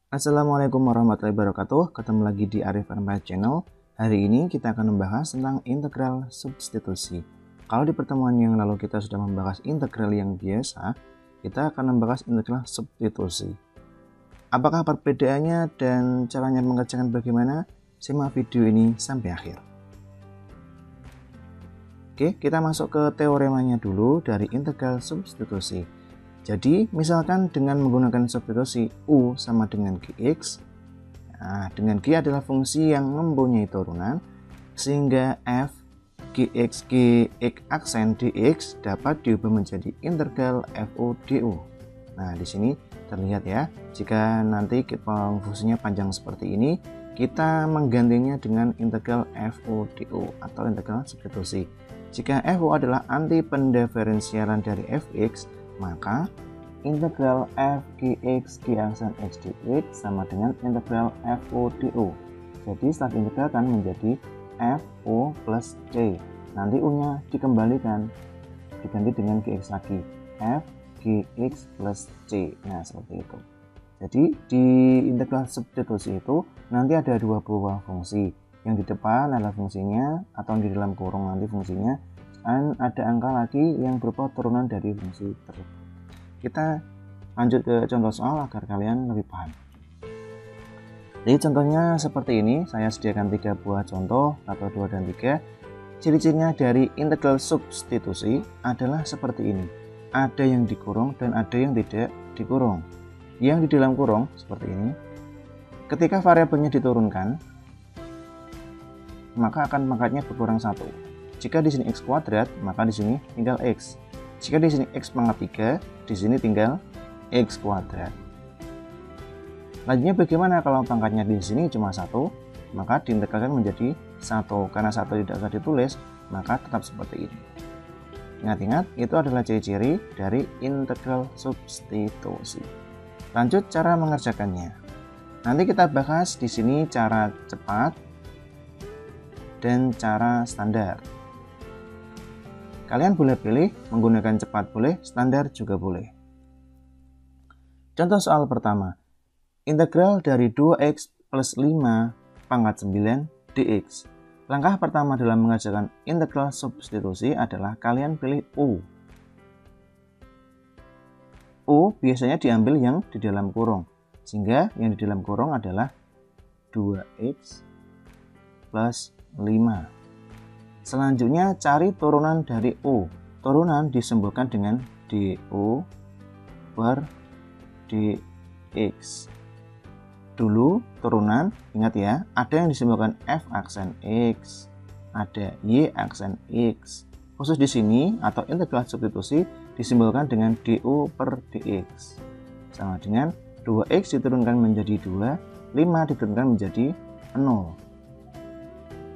Assalamualaikum warahmatullahi wabarakatuh. Ketemu lagi di Arif Armaya Channel. Hari ini kita akan membahas tentang integral substitusi. Kalau di pertemuan yang lalu kita sudah membahas integral yang biasa, kita akan membahas integral substitusi. Apakah perbedaannya dan caranya mengerjakan bagaimana? Simak video ini sampai akhir. Oke, kita masuk ke teoremanya dulu dari integral substitusi. Jadi, misalkan dengan menggunakan substitusi U sama dengan Gx, nah, dengan G adalah fungsi yang mempunyai turunan, sehingga f Gx aksen dx dapat diubah menjadi integral fu du. Nah, di sini terlihat ya, jika nanti fungsinya panjang seperti ini, kita menggantinya dengan integral fu du atau integral substitusi. Jika fu adalah anti pendiferensialan dari fx, maka integral f gx g aksen x dx sama dengan integral fu du. Jadi setelah diintegralkan menjadi fu plus c. Nanti u-nya dikembalikan, diganti dengan gx lagi, f gx plus c. Nah, seperti itu. Jadi di integral substitusi itu nanti ada dua buah fungsi. Yang di depan adalah fungsinya, atau di dalam kurung nanti fungsinya, dan ada angka lagi yang berupa turunan dari fungsi tersebut. Kita lanjut ke contoh soal agar kalian lebih paham. Jadi contohnya seperti ini, saya sediakan 3 buah contoh, 1, 2, dan 3. Ciri-cirinya dari integral substitusi adalah seperti ini. Ada yang dikurung dan ada yang tidak dikurung. Yang di dalam kurung seperti ini. Ketika variabelnya diturunkan, maka akan pangkatnya berkurang 1. Jika di sini x kuadrat, maka di sini tinggal x. Jika di sini x pangkat 3, di sini tinggal x kuadrat. Lanjutnya bagaimana kalau pangkatnya di sini cuma 1, maka diintegralkan menjadi 1. Karena 1 tidak usah ditulis, maka tetap seperti ini. Ingat-ingat, itu adalah ciri-ciri dari integral substitusi. Lanjut cara mengerjakannya. Nanti kita bahas di sini cara cepat dan cara standar. Kalian boleh pilih, menggunakan cepat boleh, standar juga boleh. Contoh soal pertama, integral dari 2x plus 5 pangkat 9 dx. Langkah pertama dalam mengerjakan integral substitusi adalah kalian pilih U. U biasanya diambil yang di dalam kurung, sehingga yang di dalam kurung adalah 2x plus 5. Selanjutnya cari turunan dari U. Turunan disimbolkan dengan du per dx. Dulu turunan, ingat ya, ada yang disimbolkan f aksen x, ada y aksen x. Khusus di sini atau integral substitusi disimbolkan dengan du per dx. Sama dengan 2x diturunkan menjadi 2, 5 diturunkan menjadi 0.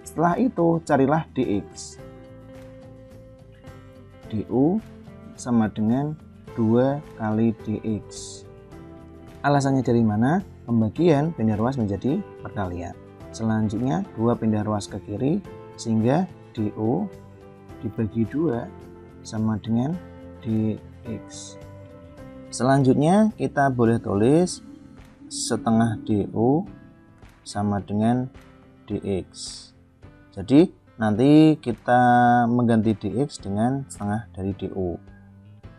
Setelah itu carilah dx. Du sama dengan 2 kali dx. Alasannya dari mana? Pembagian pindah ruas menjadi perkalian. Selanjutnya 2 pindah ruas ke kiri, sehingga du dibagi 2 sama dengan dx. Selanjutnya kita boleh tulis setengah du sama dengan dx. Jadi nanti kita mengganti dx dengan setengah dari du.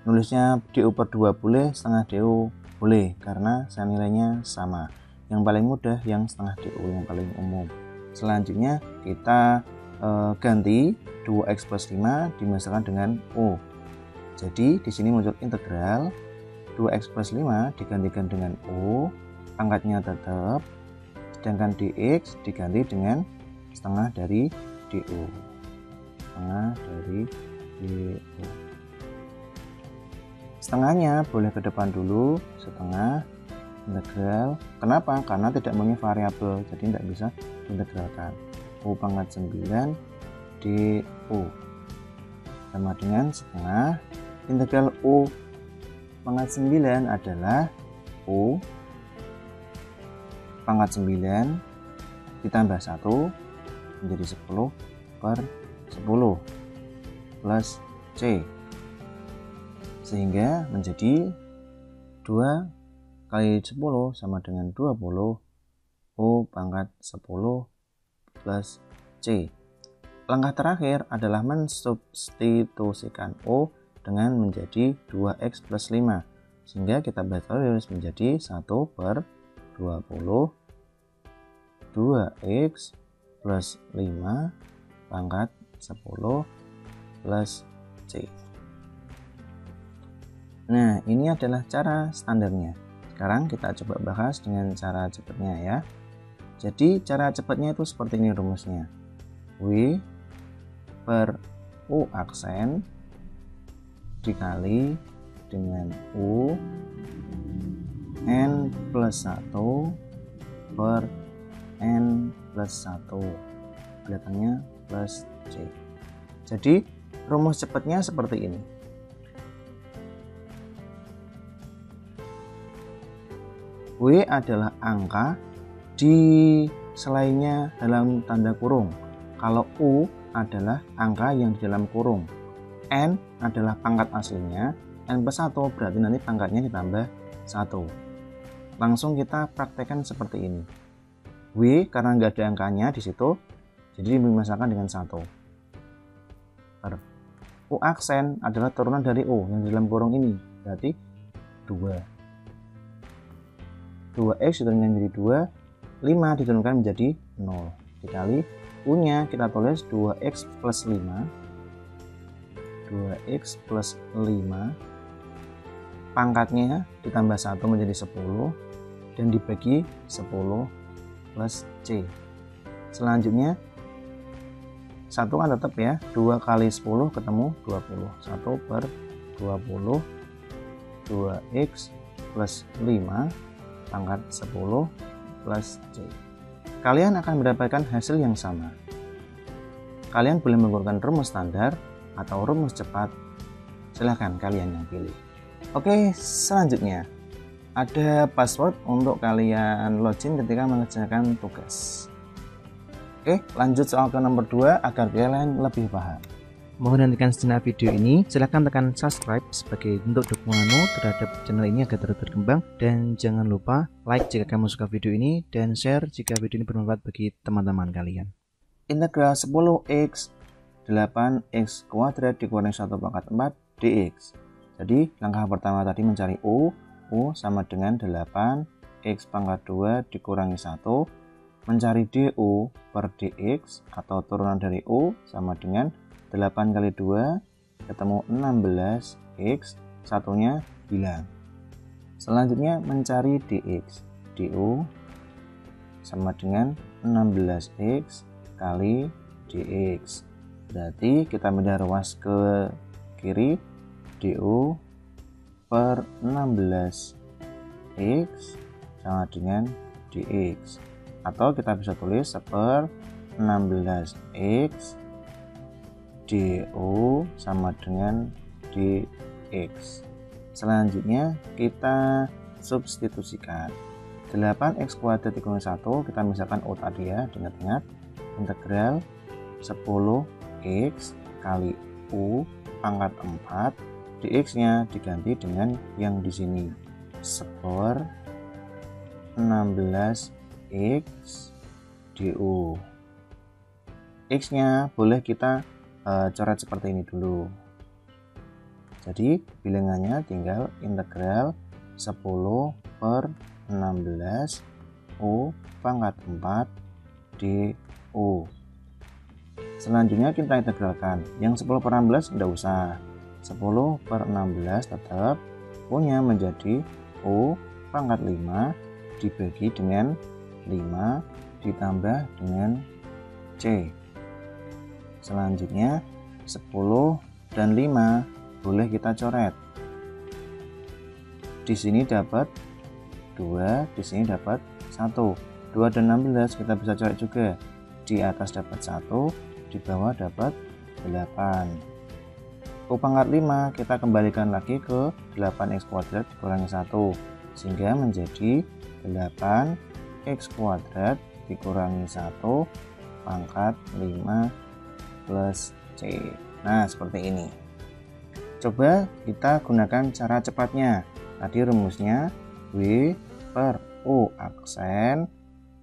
Nulisnya du per 2 boleh, setengah du boleh, karena nilainya sama. Yang paling mudah yang setengah du, yang paling umum. Selanjutnya kita ganti 2x plus 5 dimisahkan dengan u. Jadi di sini muncul integral 2x plus 5 digantikan dengan u, pangkatnya tetap, sedangkan dx diganti dengan setengah dari du. Setengah dari du. Setengahnya boleh ke depan dulu, setengah integral. Kenapa? Karena tidak punya variabel, jadi tidak bisa diintegralkan. U pangkat 9 du sama dengan setengah integral u pangkat 9 adalah u pangkat 9 ditambah 1 menjadi 10 per 10 plus c, sehingga menjadi 2 kali 10 sama dengan 20 U pangkat 10 plus C. Langkah terakhir adalah mensubstitusikan U dengan menjadi 2X plus 5, sehingga kita bisa tulis menjadi 1 per 20 2X plus 5 pangkat 10 plus C. Nah, ini adalah cara standarnya. Sekarang kita coba bahas dengan cara cepatnya ya. Jadi cara cepatnya itu seperti ini rumusnya. W per U aksen dikali dengan U N plus 1 per N plus 1 belakangnya plus C. Jadi rumus cepatnya seperti ini. W adalah angka di selainnya dalam tanda kurung. Kalau U adalah angka yang di dalam kurung. N adalah pangkat aslinya. N plus 1 berarti nanti pangkatnya ditambah 1. Langsung kita praktekkan seperti ini. W karena nggak ada angkanya di situ, jadi dimisahkan dengan 1. Per U aksen adalah turunan dari U yang di dalam kurung ini, berarti 2. 2X diturunkan menjadi 2, 5 diturunkan menjadi 0. Dikali U-nya kita tulis 2X plus 5. 2X plus 5. Pangkatnya ditambah 1 menjadi 10. Dan dibagi 10 plus C. Selanjutnya 1 kan tetap ya. 2 kali 10 ketemu 20. 1 per 20. 2X plus 5 pangkat 10 plus C. Kalian akan mendapatkan hasil yang sama. Kalian boleh menggunakan rumus standar atau rumus cepat. Silahkan kalian yang pilih. Oke, selanjutnya ada password untuk kalian login ketika mengerjakan tugas. Oke, lanjut soal ke nomor 2 agar kalian lebih paham. Mohon nantikan sejenak video ini. Silahkan tekan subscribe sebagai bentuk dukunganmu terhadap channel ini agar terus berkembang. Dan jangan lupa like jika kamu suka video ini dan share jika video ini bermanfaat bagi teman-teman kalian. Integral 10x 8x kuadrat dikurangi 1 pangkat 4 dx. Jadi langkah pertama tadi mencari U. U sama dengan 8x pangkat 2 dikurangi 1. Mencari du per dx atau turunan dari U sama dengan 8 kali 2 ketemu 16x, satunya hilang. Selanjutnya mencari dx. Du sama dengan 16x kali dx. Berarti kita pindah ruas ke kiri. Du per 16x sama dengan dx. Atau kita bisa tulis 1 per 16x du sama dengan dx. Selanjutnya kita substitusikan 8x kuadrat dikurangi 1, kita misalkan U tadi ya, ingat-ingat integral 10x kali U pangkat 4 dx nya diganti dengan yang di sini 1 per 16x du. X nya boleh kita coret seperti ini dulu. Jadi bilangannya tinggal integral 10 per 16 U pangkat 4 du. Selanjutnya kita integralkan. Yang 10 per 16 tidak usah. 10 per 16 tetap U nya menjadi U pangkat 5 dibagi dengan 5 ditambah dengan C. Selanjutnya 10 dan 5 boleh kita coret. Di sini dapat 2, di sini dapat 1. 2 dan 16 kita bisa coret juga. Di atas dapat 1, di bawah dapat 8. U pangkat 5 kita kembalikan lagi ke 8x kuadrat dikurangi 1 sehingga menjadi 8x kuadrat dikurangi 1 pangkat 5 plus C. Nah, seperti ini. Coba kita gunakan cara cepatnya. Tadi rumusnya W per U aksen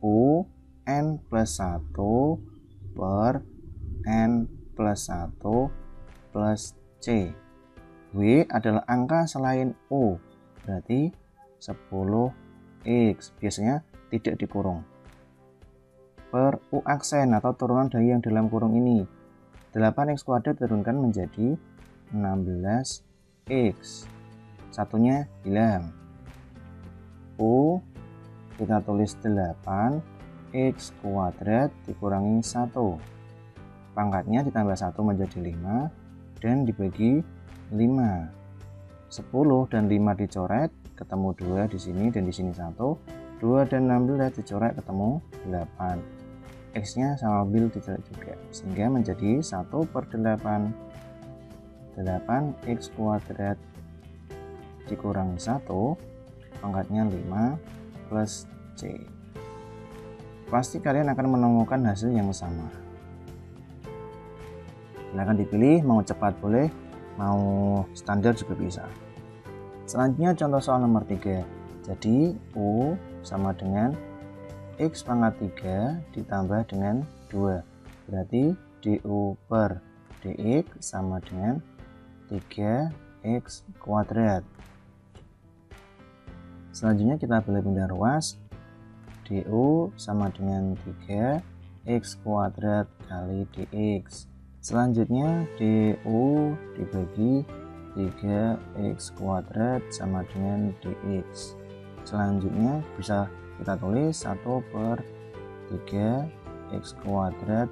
U N plus 1 per N plus 1 plus C. W adalah angka selain U, berarti 10X, biasanya tidak dikurung. Per U aksen atau turunan dari yang dalam kurung ini, 8X kuadrat turunkan menjadi 16X. Satunya hilang. U kita tulis 8X kuadrat dikurangi 1. Pangkatnya ditambah 1 menjadi 5 dan dibagi 5. 10 dan 5 dicoret, ketemu 2 di sini dan di sini 1. 2 dan 16 dicoret, ketemu 8. X-nya sama bil dicoret juga, sehingga menjadi 1/8. 8X kuadrat dikurangi 1, pangkatnya 5 plus C. Pasti kalian akan menemukan hasil yang sama. Silahkan dipilih, mau cepat boleh, mau standar juga bisa. Selanjutnya contoh soal nomor 3. Jadi U sama dengan X pangkat 3 ditambah dengan 2. Berarti DU per DX sama dengan 3X kuadrat. Selanjutnya kita boleh pindah ruas. DU sama dengan 3X kuadrat kali DX. Selanjutnya DU dibagi 3X kuadrat sama dengan DX. Selanjutnya bisa kita tulis 1/3X kuadrat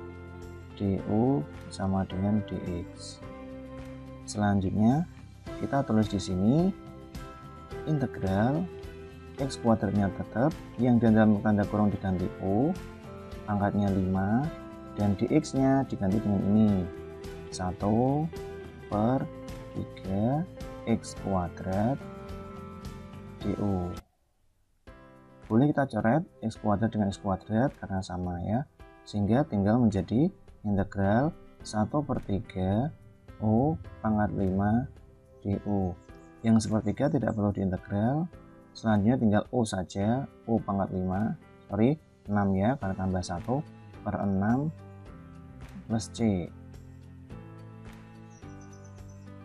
DU sama dengan DX. Selanjutnya kita tulis di sini integral X kuadratnya tetap, yang dalam tanda kurung diganti U, pangkatnya 5, dan dx-nya diganti dengan ini 1/3X kuadrat du. Boleh kita coret X kuadrat dengan X kuadrat karena sama ya, sehingga tinggal menjadi integral 1/3 U pangkat 5 du. Yang sepertiga tidak perlu diintegral, selanjutnya tinggal U saja, U pangkat 6 ya, karena tambah 1/6 plus C.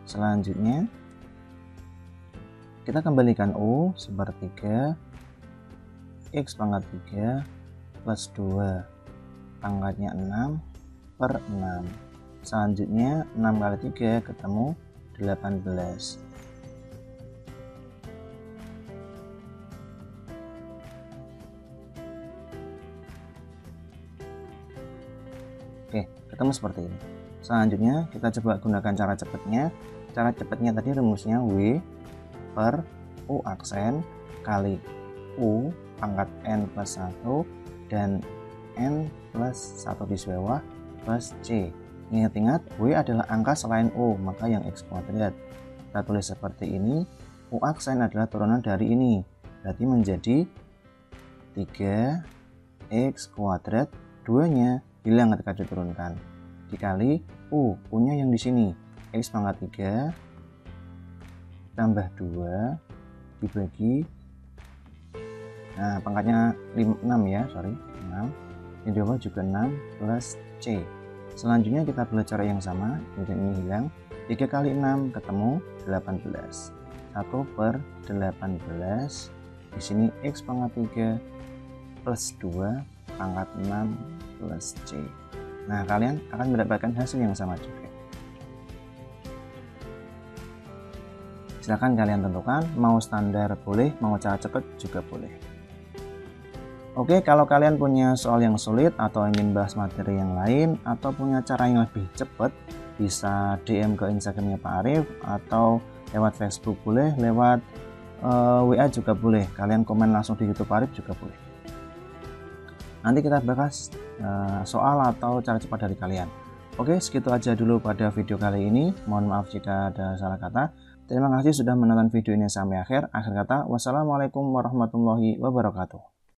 Selanjutnya kita kembalikan U sepertiga X pangkat 3 plus 2, pangkatnya 6/6. Selanjutnya 6 kali 3 ketemu 18. Oke, ketemu seperti ini. Selanjutnya kita coba gunakan cara cepatnya. Cara cepatnya tadi rumusnya W per U aksen kali U pangkat N plus 1 dan N plus 1 di bawah plus C. Ingat-ingat, W adalah angka selain U, maka yang X kuadrat. Kita tulis seperti ini. U aksen adalah turunan dari ini, berarti menjadi 3X kuadrat, 2-nya hilang ketika diturunkan, dikali U-nya yang di sini X pangkat 3 tambah 2 dibagi, nah pangkatnya 6 ya, 6, yang di bawah juga 6 plus C. Selanjutnya kita belajar yang sama, kemudian ini hilang, 3 kali 6 ketemu 18, 1/18, di sini X pangkat 3 plus 2 pangkat 6 plus C. Nah, kalian akan mendapatkan hasil yang sama juga. Silahkan kalian tentukan, mau standar boleh, mau cara cepat juga boleh. Oke, kalau kalian punya soal yang sulit atau ingin bahas materi yang lain atau punya cara yang lebih cepat, bisa DM ke Instagramnya Pak Arif atau lewat Facebook boleh, lewat WA juga boleh. Kalian komen langsung di YouTube Pak Arif juga boleh. Nanti kita bahas soal atau cara cepat dari kalian. Oke, segitu aja dulu pada video kali ini. Mohon maaf jika ada salah kata. Terima kasih sudah menonton video ini sampai akhir. Akhir kata, wassalamualaikum warahmatullahi wabarakatuh.